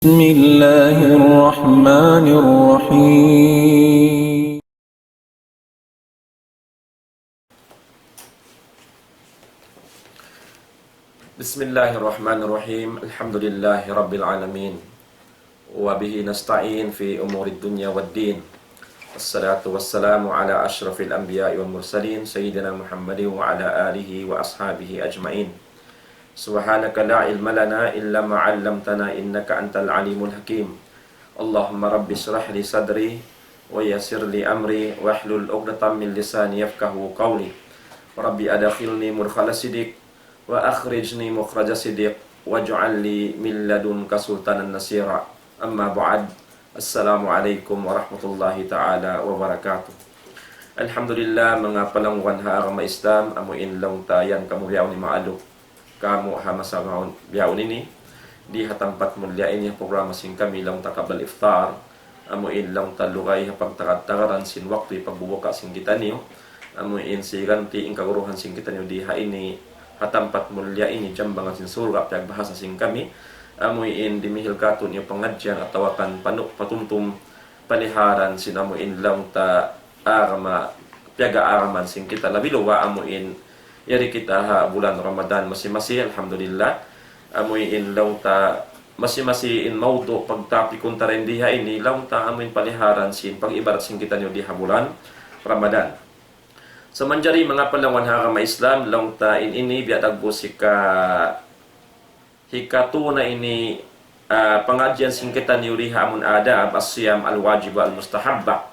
بسم الله الرحمن الرحيم Bismillahirrahmanirrahim. Alhamdulillahi Rabbil Alamin. Wabihi nasta'in fi umuri dunya wad din. Assalatu wassalamu ala ashrafil anbiya'i wal mursalin Sayyidina Muhammadin wa ala alihi wa ashabihi ajma'in. Subhanaka la ilma lana illa ma 'allamtana innaka antal alimul hakim. Allahumma rabbi shrah li sadri wa yassir li amri wahlul 'uqdatam min lisani yafqahu qawli. Rabbi adkhilni mudkhala sidq wa akhrijni mukhraja sidq waj'al li min ladunka sultanan nasira. Amma ba'd. Assalamualaikum warahmatullahi ta'ala wabarakatuh. Alhamdulillah mga palangwan ha agama Islam amuin long tayan kamu biyaw ni maalok kamu ha masamaon biyaw nini di hatampat mulyain yung programa sing kami long takabal iftar amuin long talugay ha pagtakad-takaran sin waktu pagbubuka sing kita niyo amuin siganti ing kaguruhan sing kita niyo di ha ini hatampat mulya ini jambangan sin surga pag bahasa sing kami amuin dimihil katon yung pangadyan at tawakan patumtum paliharan sin amuin lang ta arama piaga araman sing kita labiluwa amuin yari kita ha bulan Ramadan masi-masi alhamdulillah amuin lang ta masi-masi in maudo pagtapikon ta rin diha ini lang ta amuin paliharan sin pag-ibarat sing kita nyo diha bulan Ramadan. So manjari mga palawan harama Islam long ta ini biadagbo hikatuna ini pengajian singkitan yuri hamun ada asyam al-wajib al-mustahabba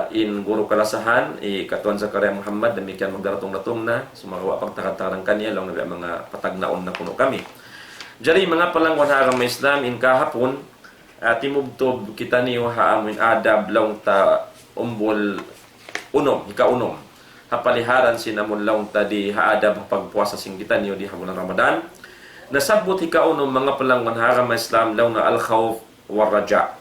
in guru kalasahan katuan Zakaria Muhammad demikian magdaratong-datong na sumawa pagtakatarang kanya long nabi mga patagnaon na kuno kami. Jari mga palawan harama Islam in kahapon timubtob kita niyo haamun adab long ta umbol ikaunom hapaliharan sinamon lang tadi haadab pagpuasa sing kita niyo di bulan Ramadan nasabot ikaunom mga palangwan haram Islam lang na al-khawf war raja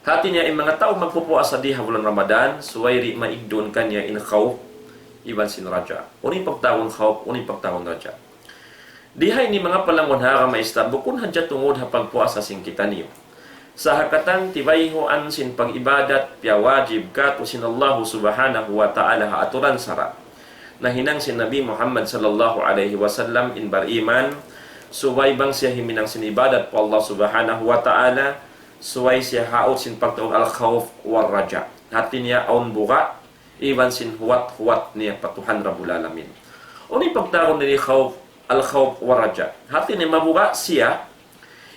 hati niya yung mga tao magpupuasa di bulan Ramadan suwayri maigdon kanya in khawf iban sin raja uni pagtawon khawf uni pagtawon raja diha ini mga palangwan haram Islam bukun hadya tungod ha pagpuasa sing kita niyo sa hakatan tibayhoan sin pag-ibadat piya wajib ka to sin Allah subhanahu wa ta'ala ha aturan sara na hinang sin Nabi Muhammad sallallahu alaihi wasallam in bariman suway bang siya himinang sin ibadat po Allah subhanahu wa ta'ala suway siya haot sin pagtuog al-khawf war raja hati niya aun buka iban sin huwat niya patuhan Rabbul Alamin uni pagtaron ni khawf al-khawf war raja hati niya mabuka siya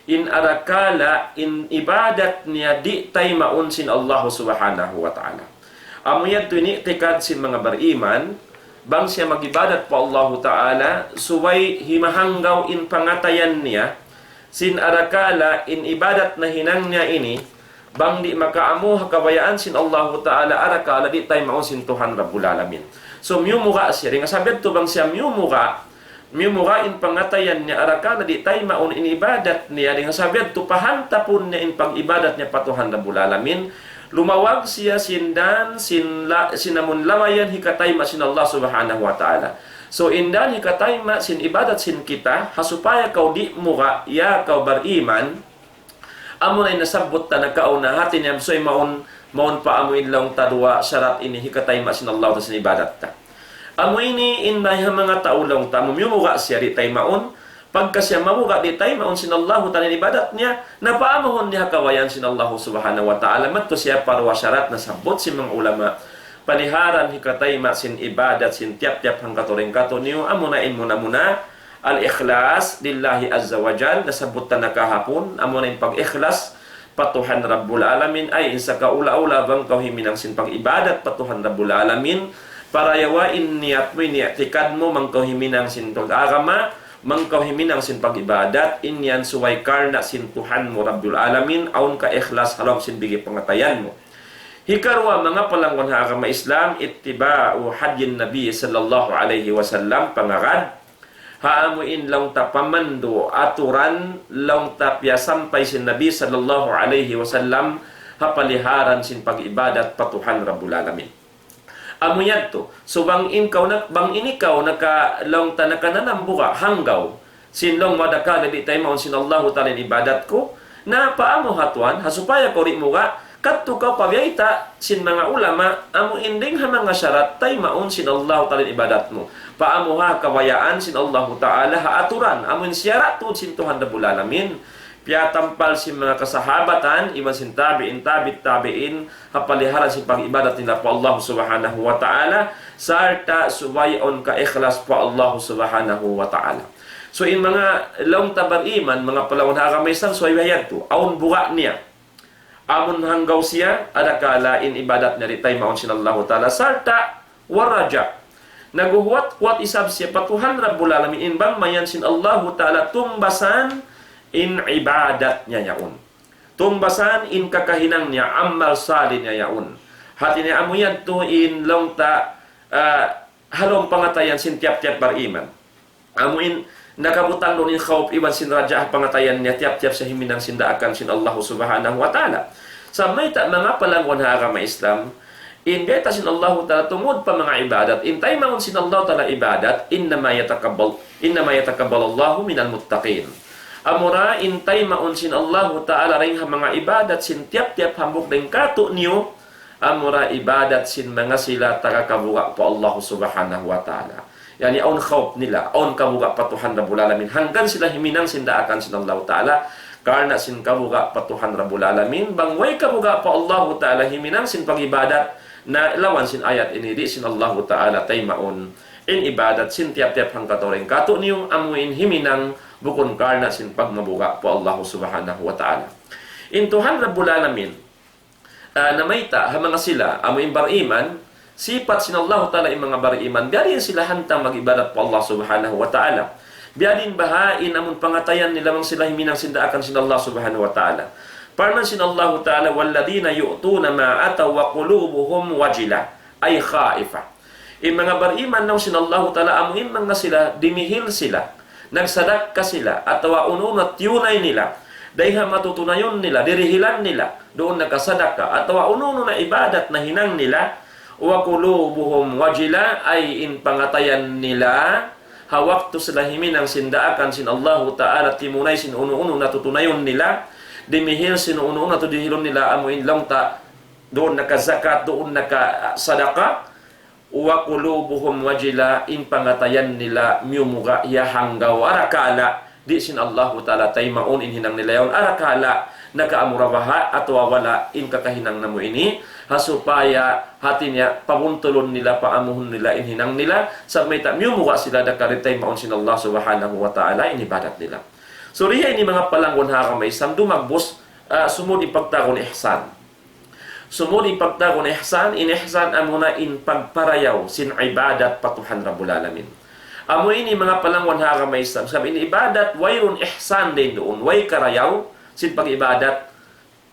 in arakala in ibadat niya di tay maun sin Allah subhanahu wa ta'ala. Amuyad to ini tekad sin mga bariman, bang siya magibadat po Allah ta'ala, suway himahanggaw in pangatayan niya, sin arakala in ibadat na hinang niya ini, bang di makaamu hakawayaan sin Allah ta'ala, arakala di tay maun sin Tuhan Rabbul Alamin. So miyumuka siya, rin asabit to bang siya miyumuka in pangatayan niya arakana di tay maun in ibadat niya dengan sabiad tupahan tapon niya in pag-ibadat niya patuhan Rabbul Alamin lumawag siya sinamun lamayan hikatay ma sin Allah subhanahu wa ta'ala. So indan hikatay ma sin ibadat sin kita hasupaya kau di muka ya kau beriman amon ay nasabot ta nagkauna hati niya soy maun pa amuin lang tadwa syarat ini hikatay ma sin Allah ta sin ibadat ta. Amo ini inday mga taulong tamo mumuga siya di tay maun pagka siya mamuga di tay maun sinallahu ta'ala ibadat niya napaamahon niya kawayan sinallahu subhanahu wa ta'ala matto siya parwa syarat na sabot si mga ulama paliharan hikatay ma sin ibadat sin tiap-tiap hang katuring kato niyo amunain muna al-ikhlas lillahi azza wa jal nasabot ta nakahapon amunain pag-ikhlas patuhan Rabbul Alamin ay insa ka ula-ula bang kauhiminang sin pag-ibadat patuhan Rabbul Alamin para yawain niat mo iniatikad mo mangkauhiminang sin pag-agama mangkauhiminang sin pag-ibadat inyan suway karna sin Tuhan mo Rabbul Alamin aun ka ikhlas halom sin bigi pangatayan mo hikarwa mga palangwan ha agama Islam ittiba'u hadyin Nabi sallallahu alaihi wasallam pangagad haamuin lang ta pamando aturan lang ta piyasampay sin Nabi sallallahu alaihi wasallam hapaliharan sin pag-ibadat patuhan Rabbul Alamin amuyad to. So bang inikaw naka long ta nakananambuka hanggaw sinlong madaka di tayo maun sin Allahu ta'ala ibadat ko, na paamo hatuan, hasupaya ko rin mo nga, katto ka pabiyayta sin mga ulama, amo inding ha mga syarat tay maun sin Allahu ta'ala ibadat mo. Paamo ha kawayaan sin Allahu ta'ala ha aturan, amon syarat tu sin Tuhan Rabbul Alamin. Piya tampal si mga kasahabatan, iban sin tabi'in, tabi'in, hapaliharan si pag-ibadat nila po Allah subhanahu wa ta'ala, sarta suwayon ka ikhlas po Allah subhanahu wa ta'ala. So in mga laong tabar iman, mga palawon hakamay sang suwayayad to, aun buka niya, amon hanggaw siya, adakala in ibadat na ritay maon sin Allah ta'ala, sarta waraja, naguhuat-huat isab siya, patuhan Rabbul Alamin, inbang mayan sin Allah ta'ala, tumbasan, in ibadat niya yaun. Tumbasan in kakahinang niya, amal salin niya yaun. Hati niya amuyan to in long ta halong pangatayan sin tiap-tiap bariman. Amuin nakabutang doon in khawp iban sin raja pangatayan niya tiap-tiap sa himinang sindaakan sin Allah subhanahu wa ta'ala. Sa may ta mga palangwan harama Islam, in beta sin Allah ta'ala tungod pa mga ibadat, in tay mangon sin Allah ta'ala ibadat, innama yatakabbal Allahu minal muttaqin. Amura intay maun sin Allah ta'ala ring mga ibadat sin tiap-tiap hambok ding kato niyo, amura ibadat sin mga sila tagakabuga po Allah subhanahu wa ta'ala. Yani aun khawp nila, aun kabuga patuhan Rabbul Alamin, hanggang sila himinang sindaakan sin Allah ta'ala, karena sin kabuga patuhan Rabbul Alamin, bangway kabuga po Allah ta'ala himinang sin pag-ibadat, na lawan sin ayat ini di sin Allah ta'ala tay maun in ibadat sin tiap-tiap hang katoring kato niyo, amuin himinang bukon karna sin pagmabuga po Allah subhanahu wa ta'ala. In Tuhan Rabbul Alamin, na mayta, ha mga sila, amuin bariman, sipat sin Allah ta'ala yung mga bariman, biyarin sila hantang mag-ibadat po Allah subhanahu wa ta'ala. Biyarin bahain, amun pangatayan nilamang sila himinang sindaakan sin Allah subhanahu wa ta'ala. Parman sin Allah ta'ala, walladina yu'tuna ma'ataw wa qulubuhum wajila, ay khaifa. In mga bariman naw sin Allah ta'ala, amuin mga sila, dimihil sila, nagsadak ka sila at uno na tiyunay nila dayha matutunayon nila, dirihilan nila doon nakasadak ka at uno na ibadat na hinang nila wa qulubuhum wajila ay in pangatayan nila hawak to sila himinang sindaakan sin Allah ta'ala timunay sin uno natutunayon nila dimihil sin uno na to dihilon nila amuin lang ta doon nakazakat doon nakasadaka wa qulubuhum wajila in pangatayan nila miyumuga ya hanggaw arakala di sin Allah ta'ala tay maun in hinang nila yon arakala nakaamurabaha at wala in kakahinang namo ini hasupaya hati niya pabuntulon nila paamuhon nila in hinang nila sa may ta miyumuga sila dakaritay maun sin Allah subhanahu wa ta'ala in ibadat nila. So riya ini mga palanggon hakamay sam dumagbos sumod ipagtagon ihsan. Sumuli pagtagon ihsan, in ihsan amuna in pagparayaw sin ibadat patuhan Rabbul Alamin. Amo ini mga palangwan hakamay Islam. Sabi ini ibadat, wayrun ihsan din doon. Way karayaw, sin pag-ibadat,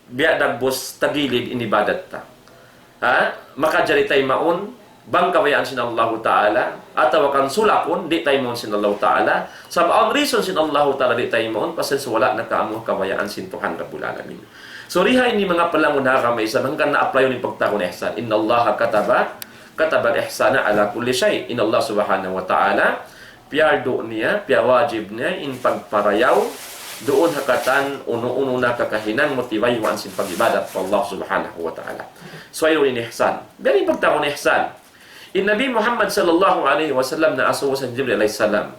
biya dagbos tagilid in ibadat ta. Makajari tayo maun, bang kawayaan sin Allah Ta'ala, atawakan sulakon, di tayo maun sin Allah Ta'ala. Sabi ang reason sin Allah Ta'ala di tayo maun, pasin wala na kaamuh kawayaan sin Tuhan Rabbul Alamin. So riha ini mga palangon hakamay Islam hanggang na-apply yung pagtakon ihsan. Inna Allah kataba ihsana ala kulli shay. Inna Allah subhanahu wa ta'ala piyardo niya, piyawajib niya in pagparayaw doon hakatan uno-uno na kakahinang motivayuan sin pag-ibadat po Allah subhanahu wa ta'ala. So ayun in ihsan. Biyari pagtakon ihsan. In Nabi Muhammad sallallahu alaihi wasallam na asuwa sa Jibril alayhi salam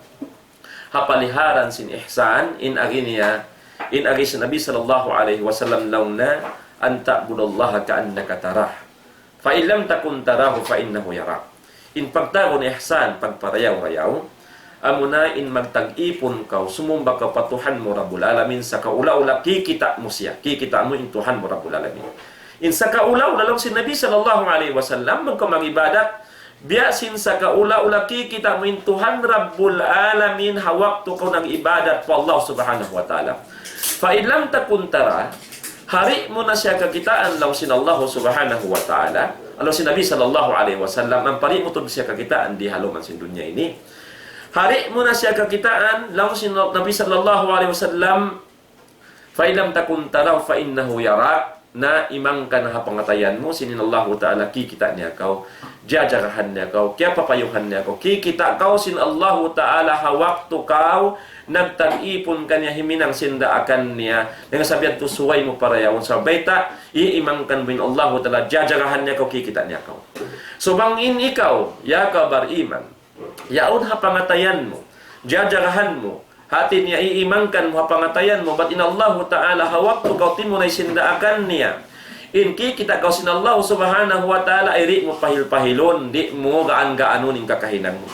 hapaliharan sin ihsan in aginiya in agi sa Nabi sallallahu alaihi wasallam launa an ta'budallaha ka'annaka tarah fa in lam takun tarahu fa innahu yarak. In pagtagon ihsan pagparayaw-rayaw amuna in magtag-ipon ka sumumba ka patuhan mo Rabbul Alamin sa kaula-ula kikita mo siya kikita mo in Tuhan mo Rabbul Alamin. In sa kaula-ula lang si Nabi sallallahu alaihi wasallam magkamagibadat biyasin sa kaula-ula kikita mo in Tuhan Rabbul Alamin hawak to ko ng ibadat po Allah subhanahu wa ta'ala. Fa in lam takun tara, hari mo na siya kakitaan lang sin Allah subhanahu wa ta'ala. Alo si Nabi sallallahu alaihi wasallam, ang pari mo to siya kakitaan di haluman sin dunya ini. Hari mo na siya kakitaan lang sin Nabi sallallahu alaihi wasallam. Fa in lam takun tara fa innahu yarak. na imangkan ha pangatayan mo sinin Allah Ta'ala kikita niya kau jajarahan niya kau kaya papayuhan niya kau kikita kau sin Allah Ta'ala ha waktu kau nagtag-ipon kanya himinang sinda akan niya dengan sabihan tu suway mo parayawon sa baita iimangkan bin Allah Ta'ala jajarahan niya kau kikita niya kau so bangin ikaw ya ka bariman yaon ha pangatayan mo jajarahan mo hati niya iimangkan mo pangatayan mo bat inallahu ta'ala hawak tu kau timunay sindaakan niya inki kita kau sinallahu subhanahu wa ta'ala iri mo pahil-pahilon di mo gaan-gaano ning kakahinan mo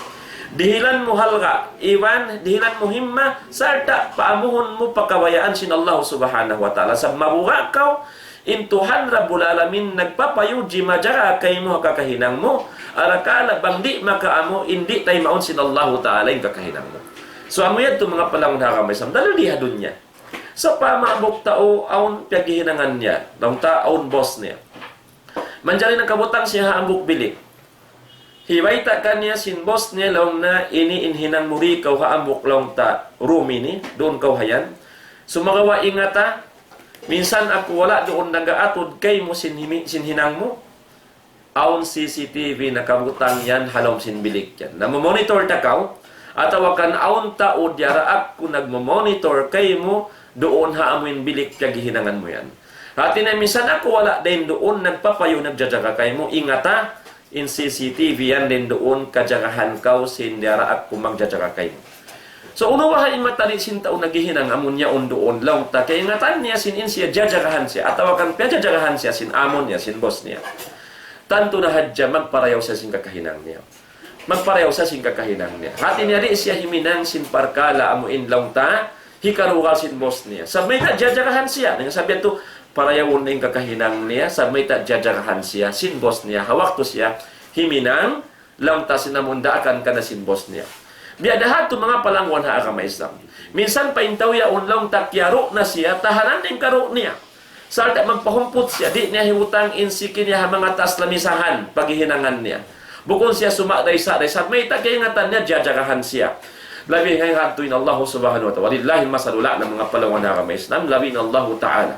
dihilan mo halga iwan dihilan mo himma sarta paamuhon mo pakawayaan sinallahu subhanahu wa ta'ala sa mabuga kau intuhan rabbul alamin nagpapayuji majara kay mo kakahinang mo arakala bang di makaamo indi tay maun sinallahu ta'ala ing kakahinang mo. So amoy ito mga palangon hakamaysan, dalaliha dun niya. Sa pamabok tao, aun paghihinangan niya, daw taon boss niya. Manjari ng kabutang siya haambok bilik. Hiwaita ka niya sin boss niya, law na iniinhinang muri kaw haambok lang ta rumi ni, doon kaw hayan. So magawa ingata, minsan ako wala doon nagaatod kay mo sinhinang mo. Aun CCTV na kabutang yan, halom sin bilik yan. Namomonitor ta kaw, at awakan aon tao diaraak kung nagmo-monitor kay mo doon haamuin bilik kagihinangan mo yan. Hati na minsan ako wala din doon nagpapayo nagjajaga kay mo ingata in CCTV yan din doon kajagahan kaw sin diaraak kung magjajaga kay mo. So unawahan matali sin tao nagihinang amon niya on doon lang ta kay ingatan niya sin in siya jajagahan siya at awakan jajagahan siya sin amon niya sin boss niya. Tanto na hadya magparayaw sa sin kakahinang niya. Magpareho sa sing kakahinang niya. Hati niya di siya himinang sin parkala amuin lang ta, hikarugal sin boss niya. Sabay ta jajagahan siya. Nga sabihan to, parayawon na yung kakahinang niya, sabay ta jajagahan siya, sin boss niya. Hawak to siya, himinang lang ta sinamundaakan ka na sin boss niya. Biadahan to mga palangwan ha akama Islam. Minsan pa intaw yaon lang ta kyaro na siya, tahanan na yung karo niya. Salta magpahumpot siya, di niya hiutang insikin niya mga tas lamisahan, paghihinangan niya. Bukod siya sumakday sa may tagaingatan niya, jajagahan siya. Labi ngayon hatuin Allah subhanahu wa ta'ala. Walillahi masalula ng mga palawan na kami Islam. Labi ng Allah ta'ala.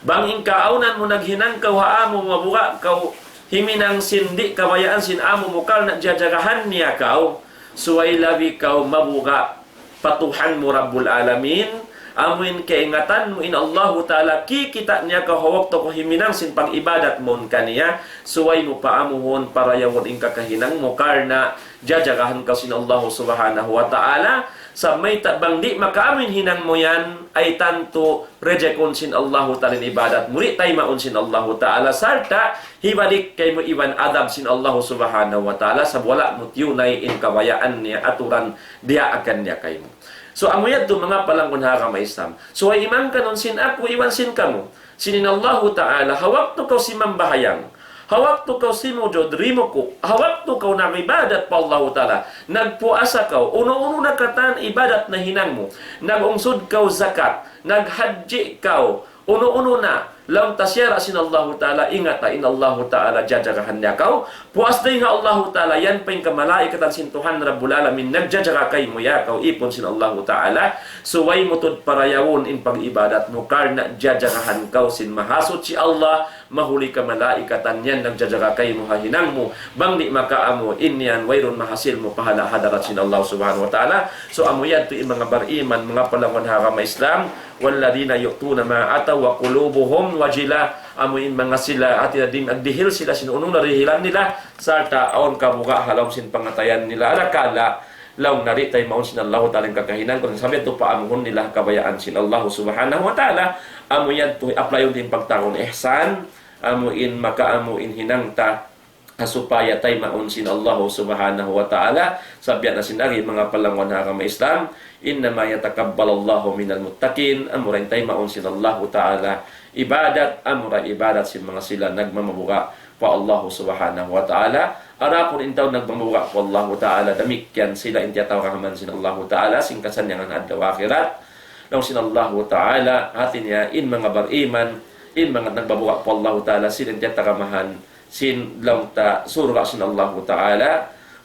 Banging kaaunan mo naghinang kaw haamo, mabuka kaw, himinang sindi, kabayaan sin amo mukal na jajagahan niya kaw. Suway labi kaw mabuka, patuhan mo Rabbul Alamin. Amuin kaingatan mo in Allah Ta'ala kikita niya kahawak to ko himinang sin pag-ibadat mon kaniya suway mo paamuhon para yawon ing kakahinang mo karna jajagahan ka sin Allah Subhanahu wa Ta'ala sa may tabang di makaamin hinang mo yan ay tanto rejekon sin Allah Ta'ala ibadat muri tay maun sin Allah Ta'ala sarta hibalik kay mo iwan adab sin Allah Subhanahu wa Ta'ala sa wala mo tiyunay in kawayaan niya aturan diya akan niya kay mo. So amuyad to mga palangkon haka Islam. So ay imang kanon sin ako iwan sin kamo. Sinin Allah Ta'ala hawak to kaw si mambahayang. Hawak to kaw si mojod rimo ko. Hawak to kaw na ibadat pa Allah Ta'ala. Nagpuasa kaw. Uno-uno na katan ibadat na hinang mo. Nagungsod kaw zakat. Naghadji kaw. Uno-uno na. Lam tasyara sin Allah Ta'ala. Ingata in Allah Ta'ala jajagahan niya kaw. Puas na nga Allah Ta'ala. Yan pa yung kamalaikatan sin Tuhan Rabbul Alamin. Nagjajaga kay mo ya kaw. Ipon sin Allah Ta'ala. Suway mo tod parayawon in pag-ibadat mo. Karna jajagahan kaw sin mahasot si Allah. Mahuli ka malaikatan yan. Nagjajaga kay mo hahinang mo. Bang di makaamo. Inyan wayron mahasil mo. Pahala hadarat sin Allah Subhanahu wa Ta'ala. So amuyan to mga bariman. Mga palangon haka Islam. Walladina yu'tuna ma ataw wa qulubuhum wajila amuin mga sila at din agdihil sila sinunong narihilan nila sarta aon kabuga halaw sin pangatayan nila arakala law naritay maun sin Allah Ta'ala kakahinan kung sabi to paamuhon nila kabayaan sin Allah Subhanahu wa Ta'ala amuyan to apply din pagtaon ihsan amuin makaamuin hinangta asupaya tay maun sin Allah Subhanahu wa Ta'ala sabiyan na sinari mga palangon na kama Islam innama yatakabbalallahu minal muttaqin amuray tay maun sin Allah Ta'ala ibadat amuray ibadat sin mga sila nagmamabuga pa Allah Subhanahu wa Ta'ala arakon intaw nagmamabuga pa Allah Ta'ala damikyan sila intiyataw kahaman sin Allah Ta'ala singkasan yang addaw akhirat law sin Allah Ta'ala hatin niya in mga bariman in mga nagbabuga pa Allah Ta'ala sila intiyataw kamahan sin lang ta surga sin Allah Ta'ala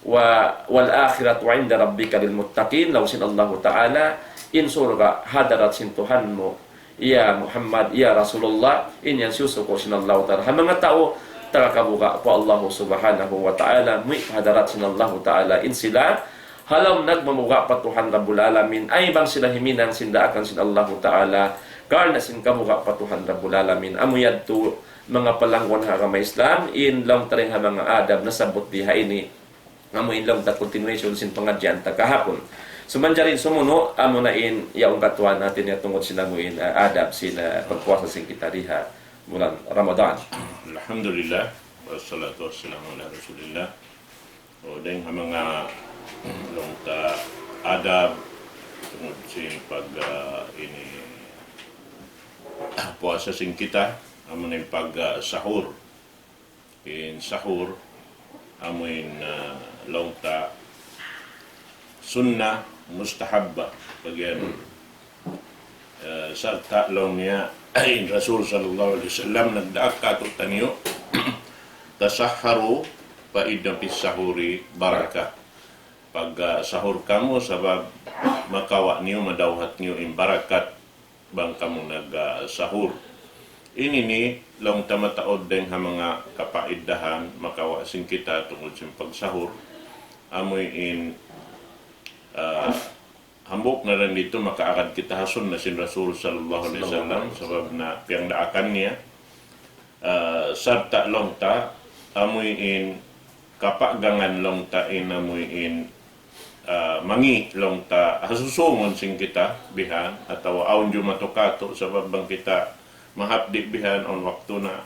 wal akhiratu 'inda rabbika lil muttaqin law sin Allah Ta'ala in surga hadarat sin Tuhan mo Ya Muhammad, Ya Rasulullah, ini yang susuko sinallahu ta'ala. Ha mga tao, tagakabuka po Allah subhanahu wa ta'ala, muy hadarat sinallahu ta'ala, in sila, halaw nagmamuga pa Tuhan Rabbul Alamin, ay bang sila himinan sindaakan sinallahu ta'ala, karna sin kamuga pa Tuhan Rabbul Alamin, amuyad to, mga palangwan ha may Islam, in lang taring ha mga adab, nasabot diha ini, amuin lang ta continuation sin pangadyan ta kahapon. Sumanjarin sumuno amo na in yaong katuan natin ya tungod sila mo in adab sila pagpuasa sing kita diha bulan Ramadan. Alhamdulillah wassalatu wassalamu ala Rasulillah. O dahil mga ta adab tungod sing pag ini puasa sing kita amo na pag sahur. In sahur amo in ta sunnah mustahabba bagian sa taklong niya ay Rasul sallallahu alaihi wasallam nagdaakato taniyo tasahharu fa idda bis sahuri baraka pag sahur kamo sabab makawa niyo madawhat niyo in barakat bang kamo nag sahur ini ni long tamataod din ha mga kapaidahan makawa sing kita tungod sa pagsahur amoy in hambok na rin dito makaakad kita hasun na si Rasul sallallahu alaihi wasallam sabab na piyang daakan niya sarta long ta amoy in kapagangan long ta in amoy in mangi long ta hasusungon sing kita bihan atawa aun ju matukato sabab bang kita mahapdi bihan on waktu na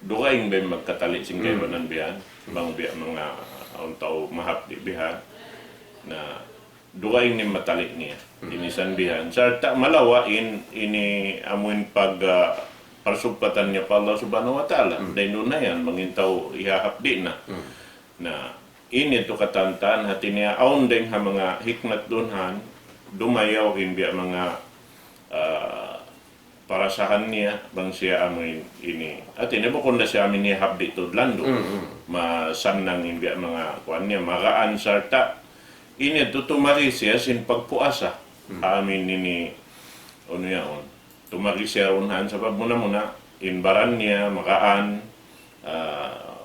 dugaing ben magkatali sing kaywanan bihan bang biya mga on tao mahapdi bihan na dugaing ni matalik niya dinisanbihan sarta malawain ini amuin pag parsupatan niya pa Allah subhanahu wa ta'ala dahil nun na yan mangintaw ihahapdi na na ini to katantan hati niya aun din ha mga hikmat dunhan dumayaw imbiya mga parasahan niya bang siya amuin ini at ini bukod na siya amin niya hapdi to lando masanang imbiya mga kuan niya magaan sarta ini tutumari siya sin pagpuasa amin ini ano yaon tumari siya unhan sabab muna inbaran niya makaan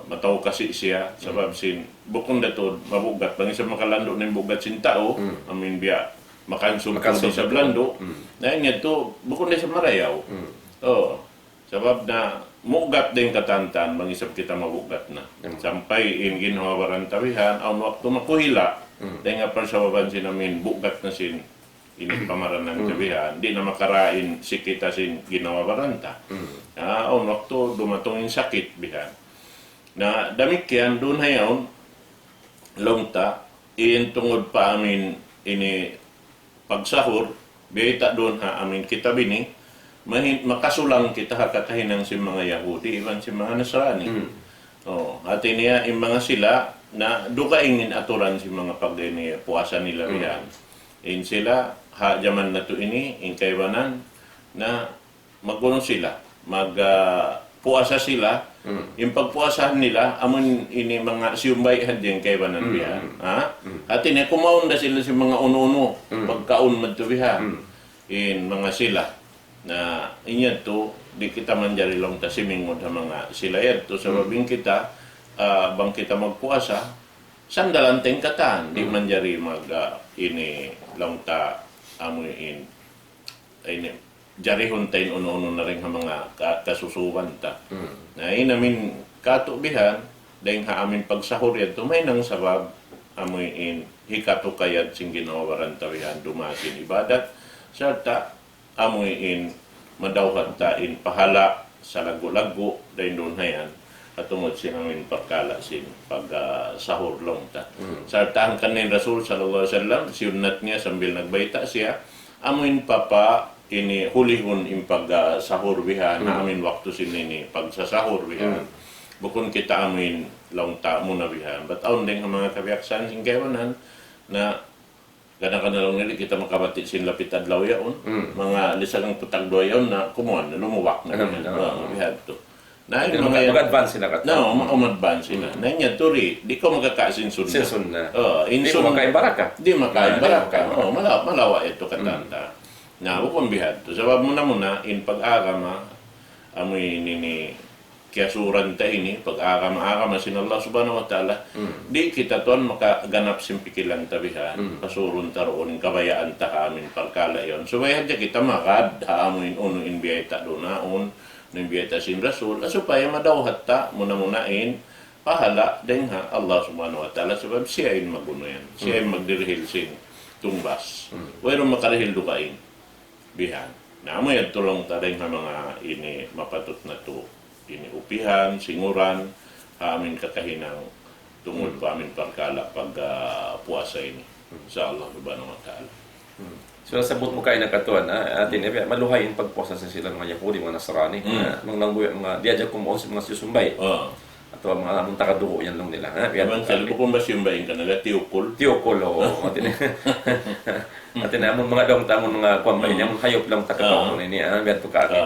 mataw kasi siya sabab sin bukong datod mabugat bang isa makalando ng bugat sin tao amin biya makansumpo sa blando na niya to bukong na sa marayaw sabab na mugat din katantan bang isap kita mabugat na sampay in ginhawaran tawihan aun waktu makuhila dahil nga parsawaban sinamin bugat na sin ini pamaranan kabihan di na makarain si kita sin ginawa baranta on waktu dumatong yung sakit bihan na damit yan doon hayaw longta in tungod pa amin ini pagsahur beta doon ha amin kita bini makasulang kita hakatahinang si mga Yahudi iban si mga Nasrani hati niya yung mga sila na dukaingin aturan si mga pagdini puasa nila riyan. In sila ha jaman na to ini in kaywanan na maguno sila puasa sila yung pagpuasahan nila amon ini mga siyumbay hadin kaywanan riyan at ini kumaon na sila si mga uno-uno pagkaon madto riyan in mga sila na inya to di kita manjari long tasimingod ha mga sila to sababing kita bang kita magpuasa sandalanteng katan di manjari mag ini lang ta amoy in ini jari huntain uno-uno na rin ha mga kasusuwan ta na inamin katubihan dahil ha amin pagsahur yan may nang sabab amoy in hikato kayad sing ginawaran tawihan dumasin ibadat sarta amoy in madawhat ta in pahala sa lago-lago dahil doon hayan at tungod siya namin pagkala sin pag sahur long ta. Sarta ang kanin Rasul sallallahu alaihi wasallam siyunat niya sambil nagbayta siya amin papa ini hulihon in pag sahur bihan na amin waktu sin ini pag sa sahur bihan bukon kita amin long ta muna bihan but aun din ang mga kabiyaksan sing kaywanan na kadang-kadang nili kita makabati sin lapit adlaw yaon mga lisagang putag doyon na kumuan na lumuwak na bihan to na yung mga mag-advance sila kat. No, mag-advance sila. Na niya turi, di ko magkakasin sunna. Sunna. Di makain baraka. Di makain baraka. Malawa ito katanta. Na bukong bihat. To sabab muna in pag-agama amoy nini kiasuran ta ini pag-agama sin Allah subhanahu wa ta'ala. Di kita ton makaganap simpikilan tabihan. Pasurun taroon kabayaan ta amin pagkala yon. So bayad kita makad haamuin uno in biyayta donaon ng biyayta sin Rasul supaya madawhat ta muna-munain pahala din ha Allah subhanahu wa ta'ala sabab siya in maguno yan. Siya in magdirihil sin tumbas. Wero makarihil dukain. Bihan. Na mo yan tulong taring nga mga ini mapatot na to. Ini upihan, singuran, amin kakahinang tungod pa amin pagkala pag puasa ini. Sa Allah subhanahu wa ta'ala. So nasabot mo kayo na katuan, atin maluhayin pagpuasa sa silang mga Yahudi, mga Nasrani, mga langbuya, mga diadya kumuon sa mga susumbay. Ato mga munta ka dugo yan lang nila. Yan sa kung ba siyumbayin ka nila, tiukol? Tiukol, oo. Atin amon mga dong tamon mga kuambay niya, hayop lang takataw mo nini, biyan to kaki.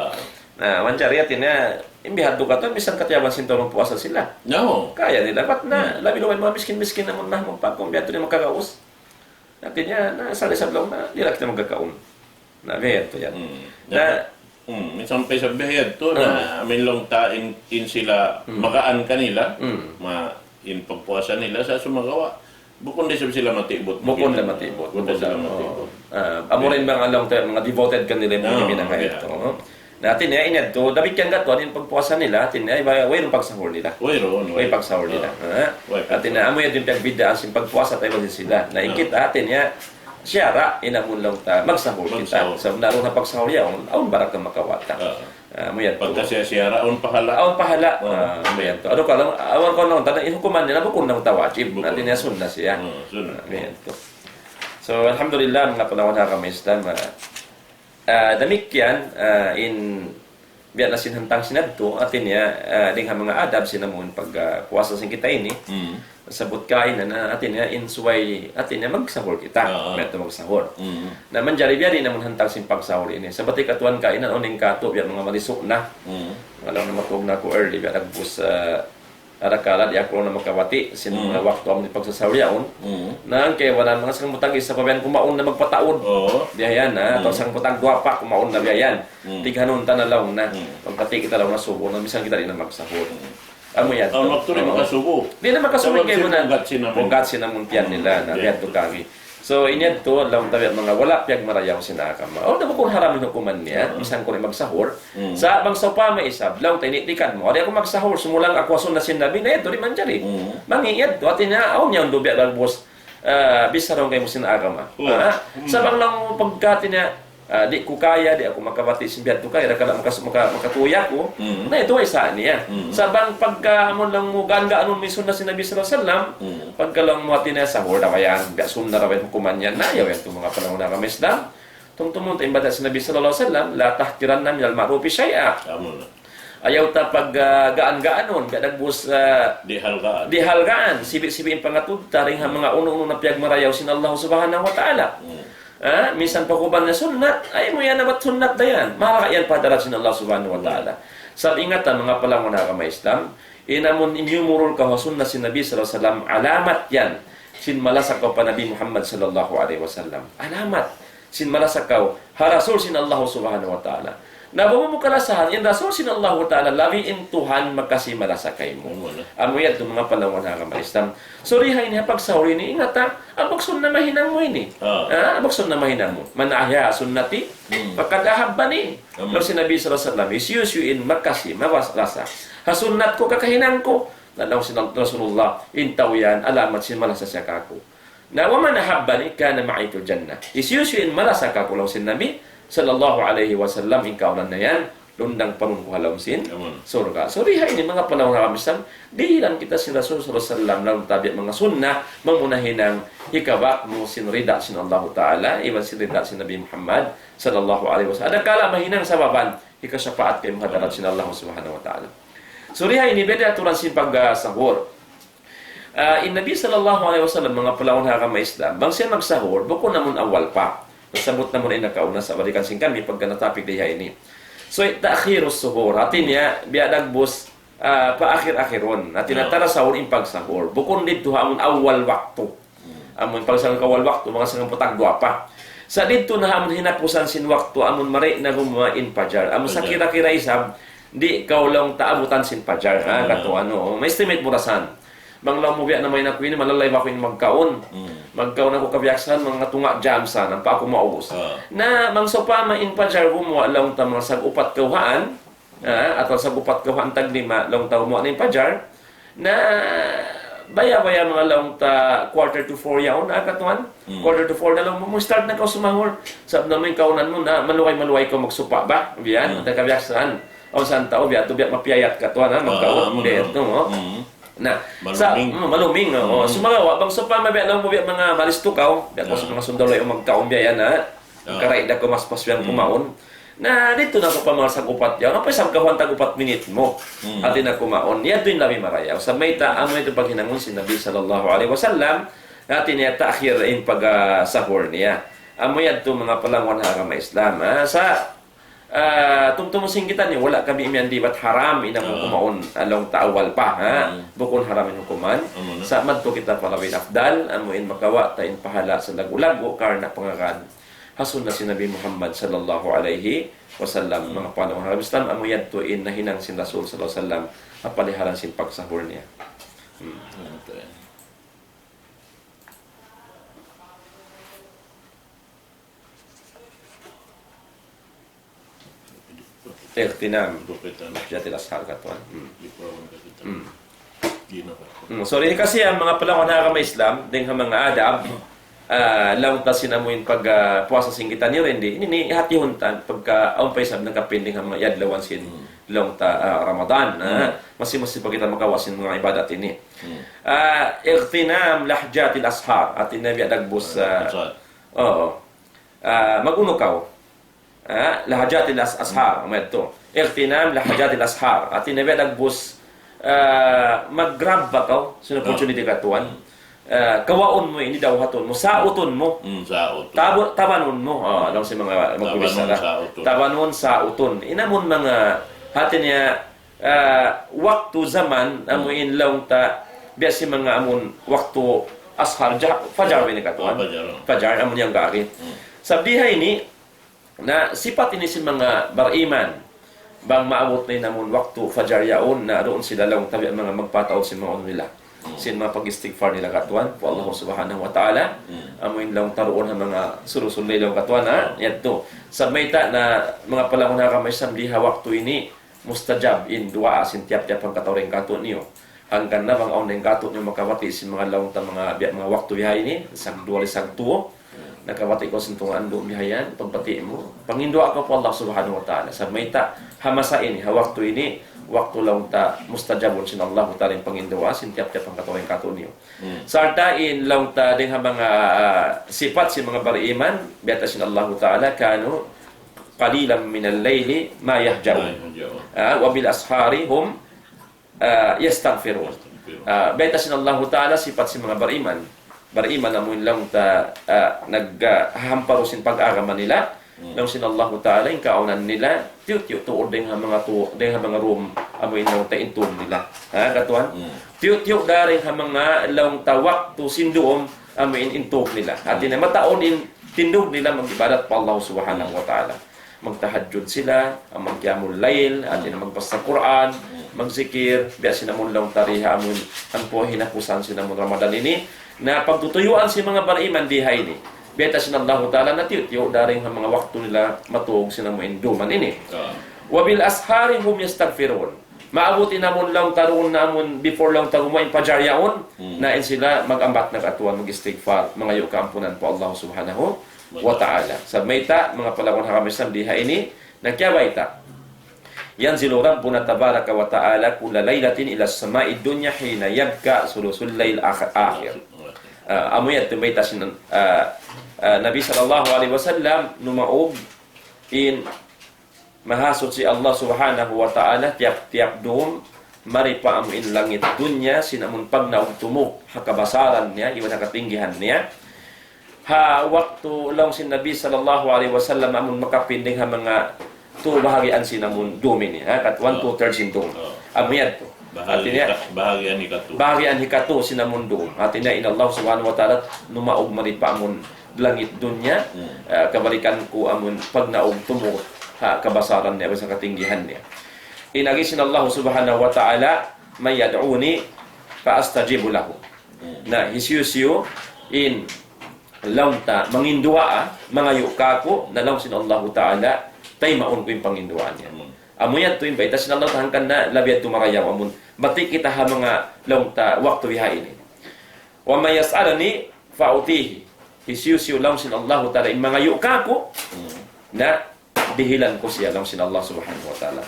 Wancari atin imbihad to katon, bisan katiyaban sinto ng puasa sila. No. Kaya nila, ba't na, labi naman mga miskin-miskin naman na mong pagkong biyan to na magkakaus. Atin niya, nasali sa blaw na, nila kita magkakaon. Na biyan to yan. Minsan pa sa bihayad to na amin lang tain sila magaan kanila, in pagpuasa nila sa sumagawa. Bukod din sila matibot. Bukod na matibot. Bukod sila matibot. Amo rin mga lang mga devoted kanila yung minakaya ito. Natin niya inad to, dapat kang gato, yung pagpuasa nila, atin niya, wayroong pagsahur nila. Way pagsahur nila. Atin na, amo yan yung pagbidaan, yung pagpuasa tayo din sila. Naikit atin niya, siyara, inamon lang ta, magsahur kita. Sa naro na pagsahur yan, aun barak ka makawata. Ayan to. Pagka siya siyara, aun pahala. Aun pahala. Ayan to. Ano ka lang, awan ko lang, inukuman nila, bukod ng tawajib. Natin niya, sunna siya. Ayan to. So, alhamdulillah, mga panahon na kami Islam, damikyan, in biya na sinhantang sinadto, atin niya, ding mga adab sinamon pag puwasa sin kita ini, sabot kain na atin niya insuway atin niya magsahur kita meto magsahur na manjari biya din naman hantang sin pagsahur ini sabati katuan kain na oning kato biya mga malisok na alam na matug na ko early biya nagbus arakala di ako na makawati sin mga waktu amon pagsasahur yaon na kay wala mga sang mutang isa pa biyan kumaon na magpataod diyan na to sang mutang duwa pa kumaon na biyan tighanon ta na law na pagpati kita law na subo na bisan kita din na magsahur. Amo yan. Magtuloy makasubo. Di na makasubo kayo muna. Pugat sinamuntian nila na biyan to kami. So inyad to lang tabi mga wala piyag marayaw sinakama. O na kung haramin hukuman niya, bisan ko rin magsahur. Sa bang sopa may isab, lang tinitikan mo. Adi ako magsahur, sumulang akwason na sinabi na ito, di man dyan mangiyad to, atin niya, aw niya, dubi alang bus, bisarong kayo mo sinakama. Sa bang lang pagkati niya, di ko kaya, di ako makabati simbiyad ko kaya, makatuya ko, na ito ay saan niya. Sabang pagka mo lang mo ganga anong may sunna si Nabi sallallahu alaihi wasallam, pagka lang mo atin na sahur na kaya, sunna rawin hukuman yan na, yaw yan itong mga panahon na kami Islam. Tungtong tayo imbada si Nabi sallallahu alaihi wasallam, la tahkiran na minal ma'rufi syai'a. Ayaw ta pag gaan-gaanon, kadagbus dihalgaan, sibi-sibiin pangatud, taring mga uno-uno na piyag marayaw sin Allah subhanahu wa ta'ala. Minsan pakuban na sunnat, ay mo yan nabat sunnat na yan. Makakayan pa darat sin Allah subhanahu wa ta'ala. Sa ingatan, mga palang mga kama Islam, inamon inyumurul ka wa sunnah sin Nabi sallallahu alaihi wasallam, alamat yan. Sin malasakaw pa Nabi Muhammad sallallahu alaihi wasallam. Alamat. Sin malasakaw, harasul sin Allah subhanahu wa ta'ala. Nabo mo kalasahan, in rasul sin Allah ta'ala, labi in Tuhan magkasi malasakay mo. Amo yan itong mga palang mga kama Islam. So rihay niya pag sahuri ni ingat abag sunna mahinang mo ini. Abag sunna mahinang mo. Manahya sunnati, pagkadahab ba ni? Pero si Nabi sallallahu alaihi wasallam, isyusyuin magkasi, mawaslasa. Hasunnat ko, kakahinang ko. Nalaw si Rasulullah, intawiyan, alamat sin malasa siya kako. Na waman nahabba ni, ka na ma'aitul jannah. Isyusyuin malasa kako law si Nabi sallallahu alaihi wasallam, ikaw na yan. Lundang panungkuhalaw sin surga. So rihay ni mga panahon na kami Islam, dihilan kita si Rasul sallallahu alaihi wasallam lang tabi mga sunnah, mamunahin ang hikabak mo sinrida sin Allah Ta'ala, iwan sinrida sin Nabi Muhammad sallallahu alaihi wasallam. Ada kala mahinang sababan, ikasyafaat kay muhadarat sin Allah subhanahu wa ta'ala. So rihay ni beda aturan sin pag-sahur. In Nabi sallallahu alaihi wasallam, mga panahon na kami Islam, bang siya magsahur, buko namun awal pa. Nasabot namun ay nakauna sa balikan sin kami pagka natapik dihay ini. So, ta'khirus suhur. Atin niya, biyadag bus, pa-akhir-akhiron. Atin na tara sahur in pagsahur. Bukon dito, amon awal waktu. Amon pagsahur kawal waktu, mga sangang putang dua pa. Sa dito na amon hinapusan sin waktu amon mari na gumain pajar. Amon sa kira-kira isab di ikaw lang taabutan sin pajar ha kato ano. May estimate mo rasan. Manglaw mo biya na may nakuin malalay ba ko yung magkaon. Magkaon ako kabiyaksan mga tunga jamsan ang pa ako maubos. Na mangsopa main pajar gumawa lang ta mga sag-upat kawhaan atau sag-upat kawhaan taglima lang ta gumawa ning pajar na baya-baya mga lang ta quarter to 4 yaon na katuan. Quarter to 4 na lang mo start na ka sumahor. Sab na mo yung kaunan mo na maluway-maluway ka magsupa ba? Biyan, ta kabiyaksan. O saan tao biya to biya mapiyayat katuan ha magkaon dito mo. Na sa maluming o sumagawa bang supa mabiya lang mo biya mga malistukaw. Biya ko sa mga sundaloy o magkaon biya na. Karay da ko mas pasyan kumaon. Na dito na ko pa mga sagupat yaw. Napay sa kahuan tagupat minute mo. At na kumaon. Yan doon labi marayaw. Sa may ang may ito pag hinangon si Nabi sallallahu alaihi wasallam natin niya ta'khir in pag sahur niya. Amo yan ito mga palangon harama Islam. Sa tungtungusing kita niya wala kami imyan di ba't haram inang kumaon along taawal pa. Bukon haramin hukuman. Sa madto kita palawin afdal. Amuin makawa tayin pahala sa lagu-lagu karna pangakan. Hasun na si Nabi Muhammad sallallahu alaihi wasallam mga panahon ng Islam amo yadtuin na hinang sin Rasul sallallahu alaihi wasallam apaliharan sin pagsahur niya. Ihtinam jatil ashar katuan. Sorry kasi ang mga panahon ng Islam ding mga adab lang ta sinamuin pag puasa singgitan ni rendi ini hati huntan pagka aumpay sab nagkapinding ang mga yadlawan sin long ta Ramadan masih pag kita makawasin mga ibadat ini ightinam lahjatil ashar atin nabi dagbus magunukaw lahjatil ashar medto ightinam lahjatil ashar atin nabi dagbus mag-grab ba kaw sa opportunity katuan kawaon mo ini daw haton mo sauton mo tabanon mo lang si mga magbibisa tabanon sauton inamon mga hatin niya waktu zaman amuin lang ta biya si mga amon waktu ashar fajar ni katuan fajar amon yang gari sabdiha ini na sipat ini si mga bariman bang maabot na namon waktu fajar yaon na doon sila lang tabi mga magpataod si mga nila sin mga pag-istighfar nila katuan po Allah subhanahu wa ta'ala amuin lang taruon ng mga sulusulay lang katuan yato sa mayta na mga palangon na kamay samdiha waktu ini mustajab in dua asin tiap-tiap ang katawring kato niyo hanggang na bang auneng kato niyo makawati sin mga laong ta mga waktu bihay ini isang duwal isang tuo nakawati ko sintungan do bihayan pagpati mo pangindo ako po Allah subhanahu wa ta'ala sa mayta hamasa ini waktu ini waktu lang ta mustajabon sin Allah taala pangindawa sin tiap-tiap ang katawing kato niyo. Sartain lang ta ding mga sifat si mga bariman beta sin Allah taala kanu qalilan min al-layli ma yahjaun. Wa bil ashari hum yastaghfirun. Beta sin Allah taala sifat si mga bariman. Bariman amun lang ta naghahamparo sin pag-agaman nila. Nang sin Allah Ta'ala yung kaunan nila tiyo-tiyo tuod din mga room amoy nang taintum nila katuan tiyo-tiyo daring mga lang tawak to sinduom amoy intok nila at na mataon din tindog nila mag-ibadat pa Allah Subhanahu wa Ta'ala magtahajjud sila magqiyamul layl at magbasa Quran magzikir biya sinamon lang tariha amon ang po hinapusan sinamon Ramadan ini na pagtutuyuan si mga bariman dihay ni beta sin Allah Ta'ala na tiyo daring mga waktu nila matuog sinang mainduman ini. Wabil ashari hum yastaghfirun. Maabuti namon lang taron namon before lang tagumain pajaryaon na sila magambat na katuan mag-istighfar mga yu kaampunan po Allah Subhanahu wa Ta'ala. Sa mayta mga palawon hakamisam diha ini nagyabayta. Yanzilu Rabbuna tabaraka wa ta'ala kulla laylatin ila as-sama'i dunya hina yabka sulusul layl akhir. Amuyat tumayta sin Nabi sallallahu alaihi wasallam numaog in mahasud si Allah subhanahu wa ta'ala tiap-tiap doon maripa amuin langit dunya sinamun pagnaog tumok hakabasaran niya iwan hakatinggihan niya waktu lang si Nabi sallallahu alaihi wasallam amun makapinding mga to bahagian sinamun dumin niya kat 1/2 sin doon amuyat to bahagian hikato sinamun doon atin na in Allah subhanahu wa ta'ala numaog maripa amun langit dunya, kabalikan ko amon pag naog tumo kabasaran niya sa katinggihan niya. Inagisin Allah subhanahu wa ta'ala may yad'uni fa astajibu lahu. Na hisyusyo in launta mangindua mga yukako na laun sin Allah ta'ala tay maun ko yung panginduaan niya. Amuyan to invite sin Allah tahangkan na labiad tumarayaw amun bati kita ha mga launta waktu biha ini. Wa may yas'alani fa utihi. Hisyusyo laun sin Allah ta'ala in mga yukako na dihilan ko siya laun sin Allah subhanahu wa ta'ala.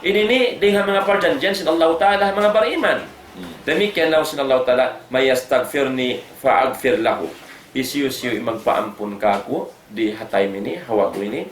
Ini diha mga parjanjan sin Allah ta'ala mga bariman. Demikian laun sin Allah ta'ala may yastaghfirni fa aghfir lahu. Isyusyo magpaampun ka ako di hatay mini hawak ko ini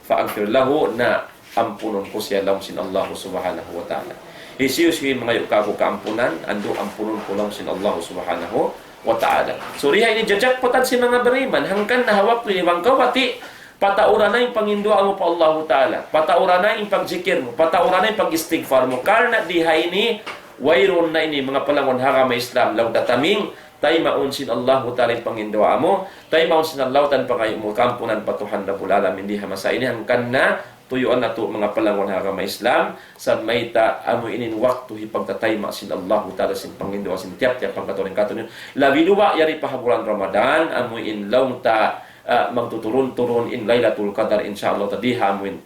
fa'agfir lahu na ampunon ko siya lang sin Allah subhanahu wa ta'ala. Isyusyo mga ka ako kaampunan ando ampunon ko lang sin Allah subhanahu wa ta'ala. So riha ini jajak patad si mga bariman hangkan na hawak ko ini wangkaw pati pataura na yung pangindua mo pa Allah ta'ala, pataura na yung pagzikir mo, pataura na yung pag-istighfar mo karena diha ini wayron na ini mga palangon hagama Islam law tataming tay maunsin Allah ta'ala pangindua mo, tay maunsin Allah tan pangayo mo kampunan patuhan na pulalam hindi hamasa ini hangkan na tuyuan na to mga palangon hagama Islam sa mayta amo inin waktu hipagtatay masin Allah ta'ala sin pangindua sin tiap-tiap pangkaturing katunin labi luwa yari pahabulan Ramadan amo in laung ta magtuturun-turun in Lailatul Qadar insyaallah tadiha amuin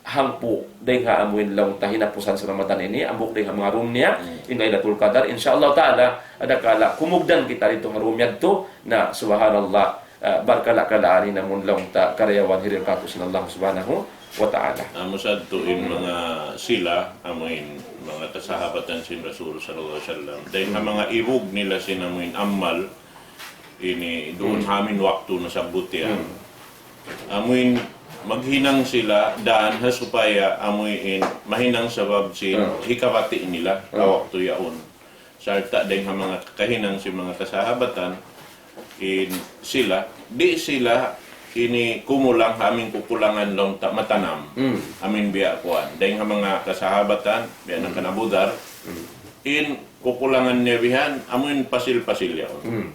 hangpo dengha amuin laung ta hinapusan sa Ramadan ini ambok dengha mga room niya in Lailatul Qadar insyaallah ta'ala ada kala kumugdan kita dito nga room to na subhanallah barkala-kalaani namun laung ta karyawan hirir kato sin Allah subhanahu wa ta'ala. Musad tuin mga sila amuin mga kasahabatan sin Rasul sallallahu alaihi wasallam dahil mga ibog nila sin amuin ammal ini doon hamin waktu na sabot yan. Amuin maghinang sila daan ha supaya amuin mahinang sabab sin hikawati nila waktu yaon. Sarta dahil mga kahinang si mga kasahabatan in sila di sila ini kumulang aming kukulangan long matanam amin biya kuan dahil mga kasahabatan biya ng kanabudar in kukulangan niya bihan amin pasil-pasil yaon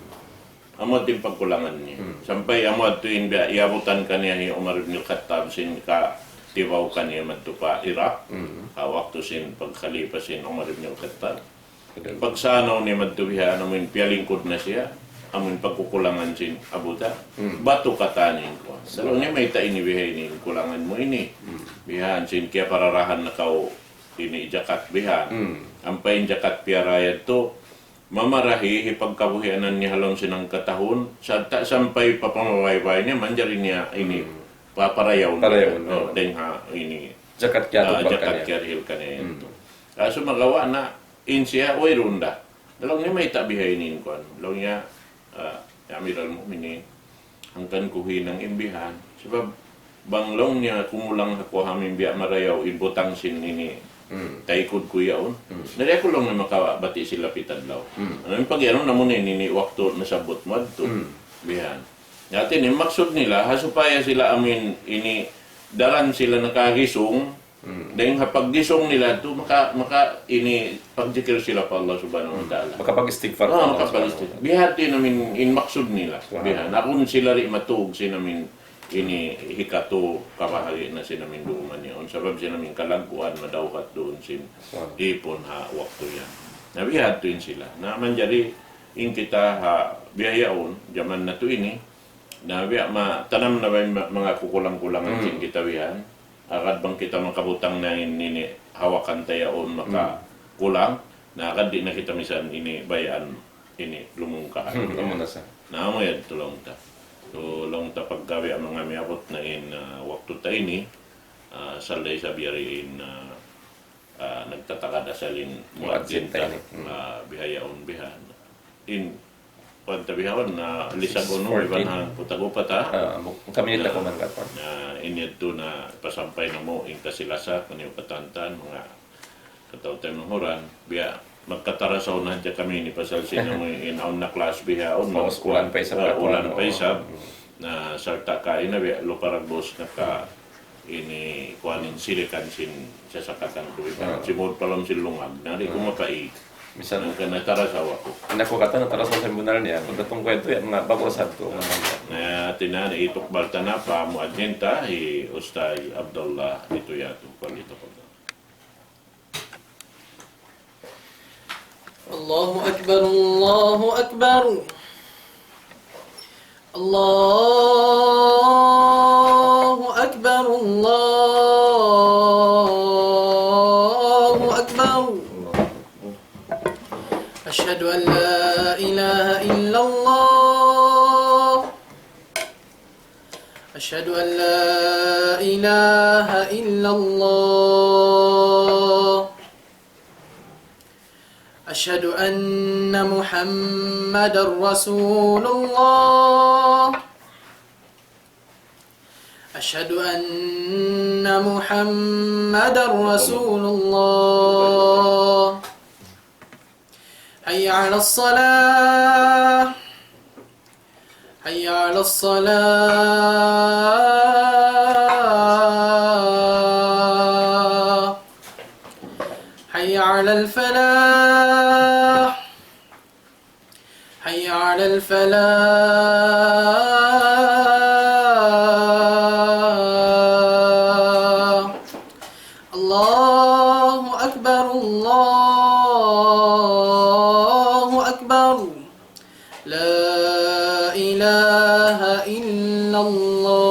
amot din pagkulangan niya sampai amot tuin biya iabutan kaniya ni Umar ibn al-Khattab sin ka tibaw kaniya madtupa Iraq waktu sin pagkhalifa sin Umar ibn al-Khattab pagsanaw ni madtubihan amin piyalingkod na siya amin pagkukulangan sin abuta bato katanin ko salo ni may ta inibihay ni kulangan mo ini bihan sin kaya pararahan na kau ini jakat bihan ampay jakat piarayat to mamarahi hipagkabuhianan ni halong sinang katahon sampai papamawayway niya manjari niya ini paparayaw niya dengha ini jakat kyarhil kaniya kaso magawa na insiya way runda dalawang niya may tabihainin ko dalawang niya Amiral Mu'minin hangkan kuhi ng imbihan sebab banglong niya kumulang ako hamin biya marayaw inbutang sin ini taikod ko yaon nari ako lang na makabati sila pitadlaw ano yung pag-iano naman ini waktu nasabot mo ito bihan natin yung maksud nila hasupaya sila amin ini daran sila nakagisong dahil pag-gisong nila ito maka ini pagzikir sila pa Allah subhanahu wa ta'ala makapag-istighfar makapag-istighfar bihati namin in maksud nila bihan akun sila rin matug sinamin ini hikato kabahagi na sinamin duman yun sabab sinamin kalagkuan madawkat doon sin ipon ha waktu yan nabihat yun sila na manjari in kita ha biyayaon jaman na to ini na tanam na ba mga kukulang-kulangan sin kita biyan agad bang kita makabutang na ini hawakan tayaon makakulang na agad di na kita misan ini bayaan ini lumungkahan na mo yan tulong ta tulong ta paggawi ang mga miyabot na in waktu ta ini salday sa biyariin nagtatakada salin muadzin ta bihayaon bihan in pagtabihawan na lisagon mo iban ang putagupata kami nila kumangat na inito na pasampay na mo in kasilasa kaniyong katantan mga katawtay ng huran biya magkatarasaw na dyan kami ni pasalsin na mo inaon na class bihaon ulan pa isab na sarta kain na biya luparagbos na ka ini kuanin silikan sin sasakatan ko simod palam silungag na rin kumapai Misan, Ang kanatarasawa ko. nakukata na taraso sa tribunal niya. Kung datong kwento yan, mga babasad ko. Na tinan itok baltana pa mo adjenta Ustay Abdullah dito yato palito ko. الله أكبر الله أكبر الله أكبر الله أكبر أشهد أن لا إله إلا الله أشهد أن لا إله إلا الله أشهد أن محمد رسول الله أشهد أن محمد رسول الله حي على الصلاة حي على الصلاة حي على الفلاح حي على الفلاح الله أكبر الله أكبر لا إله إلا الله